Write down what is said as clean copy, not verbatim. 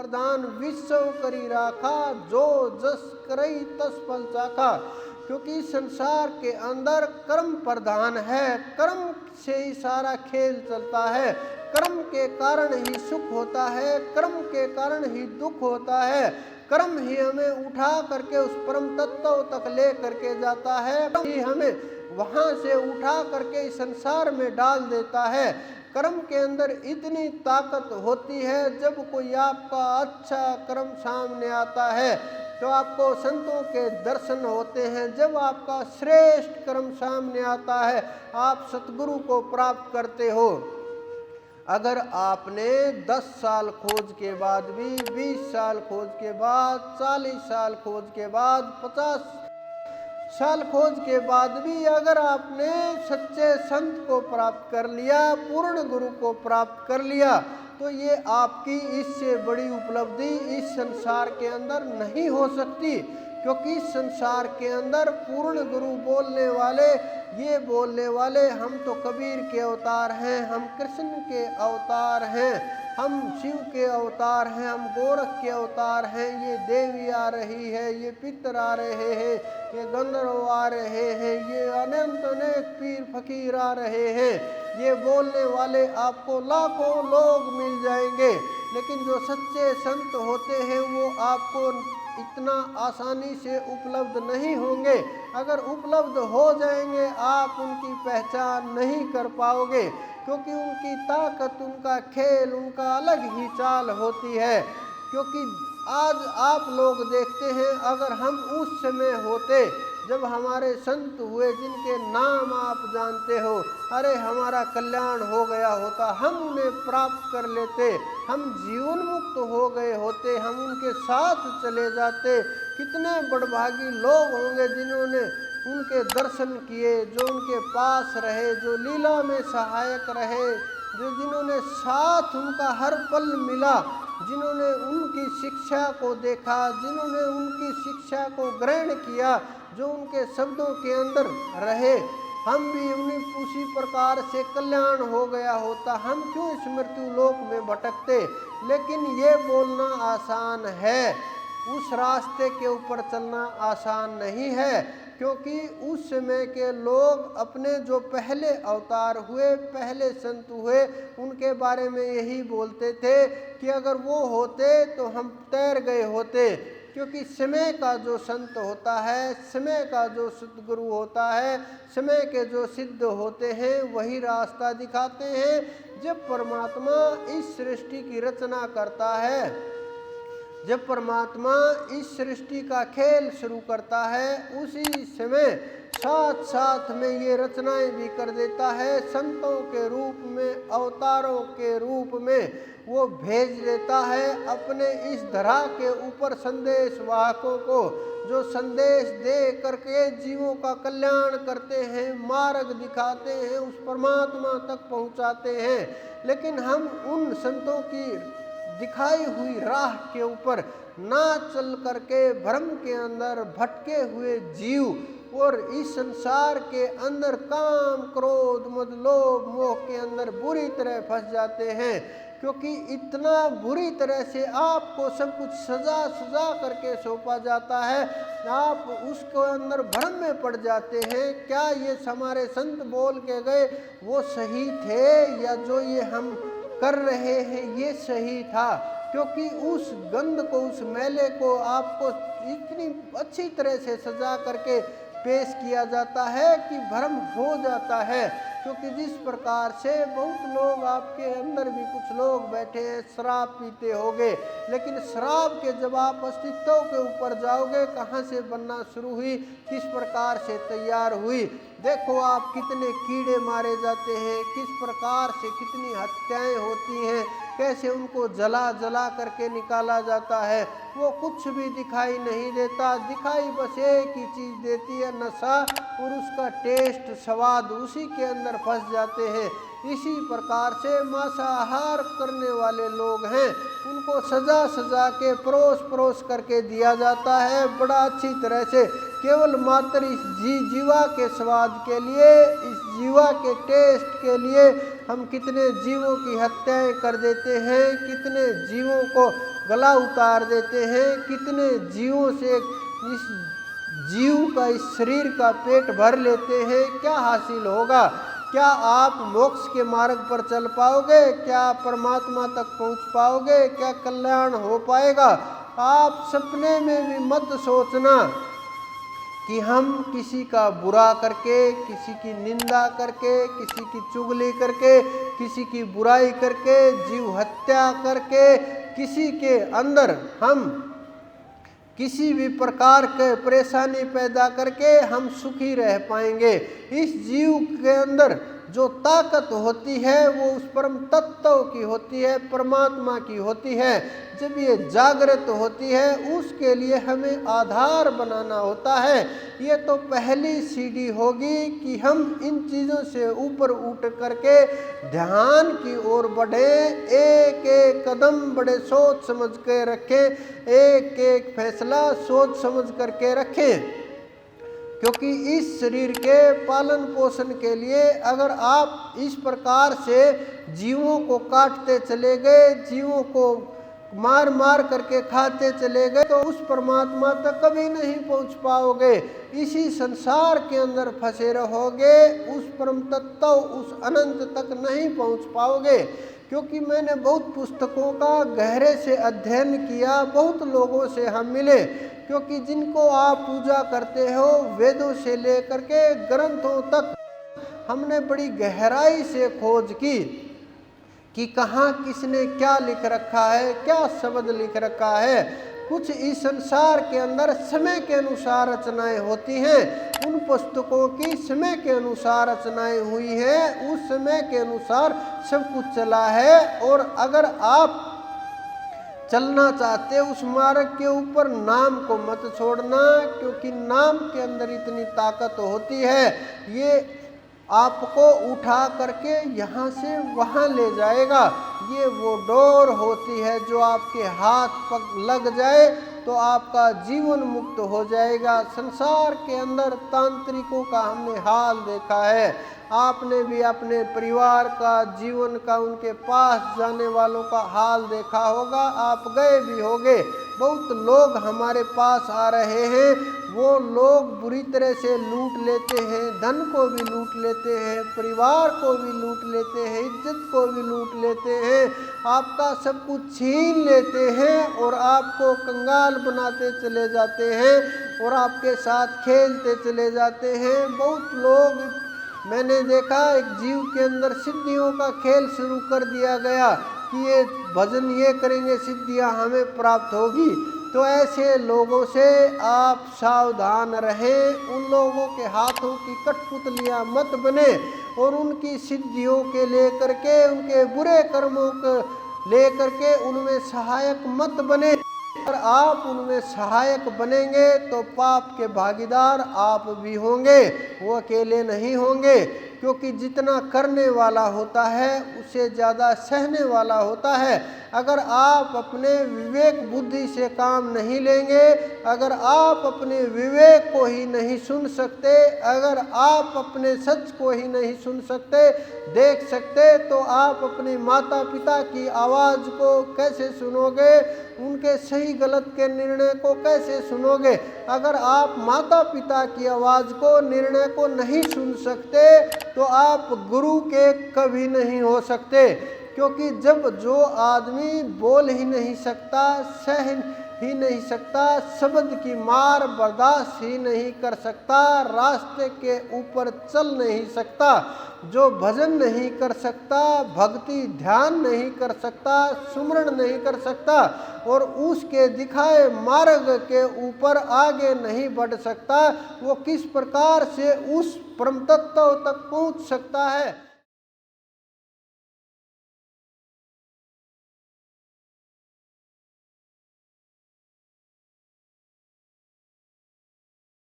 प्रधान विश्व करी राखा, जो जस करई तस फल चाखा। क्योंकि संसार के अंदर कर्म प्रधान है, कर्म से ही सारा खेल चलता है, कर्म के कारण ही सुख होता है, कर्म के कारण ही दुख होता है, कर्म ही हमें उठा करके उस परम तत्व तक ले करके जाता है, ही हमें वहां से उठा करके इस संसार में डाल देता है। कर्म के अंदर इतनी ताकत होती है, जब कोई आपका अच्छा कर्म सामने आता है तो आपको संतों के दर्शन होते हैं, जब आपका श्रेष्ठ कर्म सामने आता है आप सतगुरु को प्राप्त करते हो। अगर आपने 10 साल खोज के बाद भी, 20 साल खोज के बाद, 40 साल खोज के बाद, 50 साल खोज के बाद भी अगर आपने सच्चे संत को प्राप्त कर लिया, पूर्ण गुरु को प्राप्त कर लिया, तो ये आपकी इससे बड़ी उपलब्धि इस संसार के अंदर नहीं हो सकती। क्योंकि इस संसार के अंदर पूर्ण गुरु बोलने वाले, ये बोलने वाले हम तो कबीर के अवतार हैं, हम कृष्ण के अवतार हैं, हम शिव के अवतार हैं, हम गोरख के अवतार हैं, ये देवी आ रही है, ये पितर आ रहे हैं, ये गंधर्व आ रहे हैं, ये अनंत अनेक पीर फकीर आ रहे हैं, ये बोलने वाले आपको लाखों लोग मिल जाएंगे। लेकिन जो सच्चे संत होते हैं वो आपको इतना आसानी से उपलब्ध नहीं होंगे। अगर उपलब्ध हो जाएंगे आप उनकी पहचान नहीं कर पाओगे, क्योंकि उनकी ताकत, उनका खेल, उनका अलग ही चाल होती है। क्योंकि आज आप लोग देखते हैं, अगर हम उस समय होते जब हमारे संत हुए जिनके नाम आप जानते हो, अरे हमारा कल्याण हो गया होता, हम उन्हें प्राप्त कर लेते, हम जीवन मुक्त हो गए होते, हम उनके साथ चले जाते। कितने बड़भागी लोग होंगे जिन्होंने उनके दर्शन किए, जो उनके पास रहे, जो लीला में सहायक रहे, जो जिन्होंने साथ उनका हर पल मिला, जिन्होंने उनकी शिक्षा को देखा, जिन्होंने उनकी शिक्षा को ग्रहण किया, जो उनके शब्दों के अंदर रहे। हम भी उन्हीं उसी प्रकार से कल्याण हो गया होता, हम क्यों इस मृत्यु लोक में भटकते। लेकिन ये बोलना आसान है, उस रास्ते के ऊपर चलना आसान नहीं है। क्योंकि उस समय के लोग अपने जो पहले अवतार हुए, पहले संत हुए, उनके बारे में यही बोलते थे कि अगर वो होते तो हम तैर गए होते। क्योंकि समय का जो संत होता है, समय का जो सद्गुरु होता है, समय के जो सिद्ध होते हैं वही रास्ता दिखाते हैं। जब परमात्मा इस सृष्टि की रचना करता है, जब परमात्मा इस सृष्टि का खेल शुरू करता है, उसी समय साथ साथ में ये रचनाएं भी कर देता है। संतों के रूप में, अवतारों के रूप में वो भेज देता है अपने इस धरा के ऊपर संदेश वाहकों को, जो संदेश दे करके जीवों का कल्याण करते हैं, मार्ग दिखाते हैं, उस परमात्मा तक पहुंचाते हैं। लेकिन हम उन संतों की दिखाई हुई राह के ऊपर ना चल करके भ्रम के अंदर भटके हुए जीव और इस संसार के अंदर काम, क्रोध, मद, लोभ, मोह के अंदर बुरी तरह फंस जाते हैं। क्योंकि इतना बुरी तरह से आपको सब कुछ सजा करके सौंपा जाता है, आप उसके अंदर भ्रम में पड़ जाते हैं। क्या ये हमारे संत बोल के गए वो सही थे, या जो ये हम कर रहे हैं ये सही था? क्योंकि उस गंध को, उस मैले को आपको इतनी अच्छी तरह से सजा करके पेश किया जाता है कि भ्रम हो जाता है। क्योंकि जिस प्रकार से बहुत लोग, आपके अंदर भी कुछ लोग बैठे हैं, शराब पीते होंगे, लेकिन शराब के जब आप अस्तित्व के ऊपर जाओगे, कहाँ से बनना शुरू हुई, किस प्रकार से तैयार हुई, देखो आप कितने कीड़े मारे जाते हैं, किस प्रकार से कितनी हत्याएं होती हैं, कैसे उनको जला जला करके निकाला जाता है। वो कुछ भी दिखाई नहीं देता, दिखाई बस एक ही चीज़ देती है, नशा, और उसका टेस्ट, स्वाद, उसी के अंदर फंस जाते हैं। इसी प्रकार से मांसाहार करने वाले लोग हैं, उनको सजा के परोस करके दिया जाता है बड़ा अच्छी तरह से केवल मात्र इस जीवा के स्वाद के लिए, इस जीवा के टेस्ट के लिए हम कितने जीवों की हत्याएं कर देते हैं, कितने जीवों को गला उतार देते हैं, कितने जीवों से इस जीव का, इस शरीर का पेट भर लेते हैं। क्या हासिल होगा? क्या आप मोक्ष के मार्ग पर चल पाओगे? क्या आप परमात्मा तक पहुंच पाओगे? क्या कल्याण हो पाएगा? आप सपने में भी मत सोचना कि हम किसी का बुरा करके, किसी की निंदा करके, किसी की चुगली करके, किसी की बुराई करके, जीव हत्या करके, किसी के अंदर हम किसी भी प्रकार के परेशानी पैदा करके हम सुखी रह पाएंगे। इस जीव के अंदर जो ताकत होती है वो उस परम तत्व की होती है, परमात्मा की होती है। जब ये जागृत होती है उसके लिए हमें आधार बनाना होता है। ये तो पहली सीढ़ी होगी कि हम इन चीज़ों से ऊपर उठ करके ध्यान की ओर बढ़े, एक एक कदम बड़े सोच समझ के रखें, एक एक फैसला सोच समझ करके रखें। क्योंकि इस शरीर के पालन पोषण के लिए अगर आप इस प्रकार से जीवों को काटते चले गए, जीवों को मार मार करके खाते चले गए, तो उस परमात्मा तक कभी नहीं पहुंच पाओगे। इसी संसार के अंदर फंसे रहोगे, उस परम तत्व, उस अनंत तक नहीं पहुंच पाओगे। क्योंकि मैंने बहुत पुस्तकों का गहरे से अध्ययन किया, बहुत लोगों से हम मिले, क्योंकि जिनको आप पूजा करते हो वेदों से लेकर के ग्रंथों तक हमने बड़ी गहराई से खोज की कि कहाँ किसने क्या लिख रखा है, क्या शब्द लिख रखा है। कुछ इस संसार के अंदर समय के अनुसार रचनाएं होती हैं, उन पुस्तकों की समय के अनुसार रचनाएं हुई हैं, उस समय के अनुसार सब कुछ चला है। और अगर आप चलना चाहते उस मार्ग के ऊपर, नाम को मत छोड़ना, क्योंकि नाम के अंदर इतनी ताकत होती है, ये आपको उठा करके यहाँ से वहाँ ले जाएगा। ये वो डोर होती है जो आपके हाथ पग लग जाए तो आपका जीवन मुक्त हो जाएगा। संसार के अंदर तांत्रिकों का हमने हाल देखा है, आपने भी अपने परिवार का, जीवन का, उनके पास जाने वालों का हाल देखा होगा, आप गए भी होंगे। बहुत लोग हमारे पास आ रहे हैं, वो लोग बुरी तरह से लूट लेते हैं, धन को भी लूट लेते हैं, परिवार को भी लूट लेते हैं, इज्जत को भी लूट लेते हैं, आपका सब कुछ छीन लेते हैं और आपको कंगाल बनाते चले जाते हैं और आपके साथ खेलते चले जाते हैं। बहुत लोग मैंने देखा, एक जीव के अंदर सिद्धियों का खेल शुरू कर दिया गया कि ये भजन ये करेंगे सिद्धियां हमें प्राप्त होगी। तो ऐसे लोगों से आप सावधान रहें, उन लोगों के हाथों की कठपुतलियां मत बने और उनकी सिद्धियों के लेकर के, उनके बुरे कर्मों को लेकर के उनमें सहायक मत बने। अगर आप उनमें सहायक बनेंगे तो पाप के भागीदार आप भी होंगे, वो अकेले नहीं होंगे। क्योंकि जितना करने वाला होता है उससे ज़्यादा सहने वाला होता है। अगर आप अपने विवेक बुद्धि से काम नहीं लेंगे, अगर आप अपने विवेक को ही नहीं सुन सकते, अगर आप अपने सच को ही नहीं सुन सकते, देख सकते, तो आप अपने माता पिता की आवाज़ को कैसे सुनोगे, उनके सही गलत के निर्णय को कैसे सुनोगे। अगर आप माता पिता की आवाज़ को, निर्णय को नहीं सुन सकते तो आप गुरु के कभी नहीं हो सकते। क्योंकि जब जो आदमी बोल ही नहीं सकता, सह ही नहीं सकता, शब्द की मार बर्दाश्त ही नहीं कर सकता, रास्ते के ऊपर चल नहीं सकता, जो भजन नहीं कर सकता, भक्ति ध्यान नहीं कर सकता, सुमरण नहीं कर सकता और उसके दिखाए मार्ग के ऊपर आगे नहीं बढ़ सकता, वो किस प्रकार से उस परम तत्व तक पहुंच सकता है।